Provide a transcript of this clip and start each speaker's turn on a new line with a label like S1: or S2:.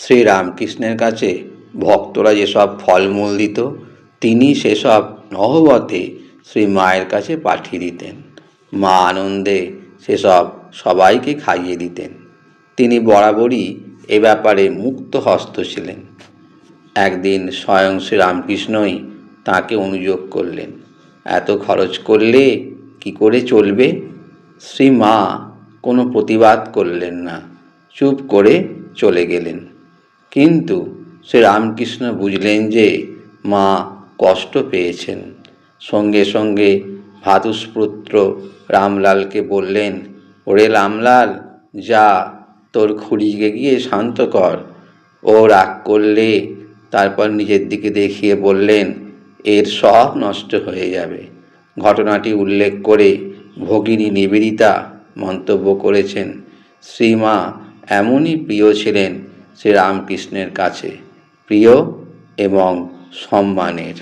S1: শ্রীরামকৃষ্ণের কাছে ভক্তরা যেসব ফলমূল দিত, তিনি সেসব নহবতে শ্রী মায়ের কাছে পাঠিয়ে দিতেন। মা আনন্দে সেসব সবাইকে খাইয়ে দিতেন। তিনি বরাবরই এ ব্যাপারে মুক্ত হস্ত ছিলেন। একদিন স্বয়ং শ্রীরামকৃষ্ণই তাঁকে অনুযোগ করলেন, এত খরচ করলে কি করে চলবে? শ্রীমা কোনো প্রতিবাদ করলেন না, চুপ করে চলে গেলেন। কিন্তু শ্রীরামকৃষ্ণ বুঝলেন যে মা কষ্ট পেয়েছেন। সঙ্গে সঙ্গে ভ্রাতুষ্পুত্র রামলালকে বললেন, ওরে রামলাল, যা তোর খুড়িকে গিয়ে শান্ত কর। ও রাগ করলে। তারপর নিজের দিকে দেখিয়ে বললেন, এর সব নষ্ট হয়ে যাবে। ঘটনাটি উল্লেখ করে ভগিনী নিবেদিতা মন্তব্য করেছেন, শ্রীমা এমনই প্রিয় ছিলেন শ্রীরামকৃষ্ণের কাছে, প্রিয় এবং সম্মানের।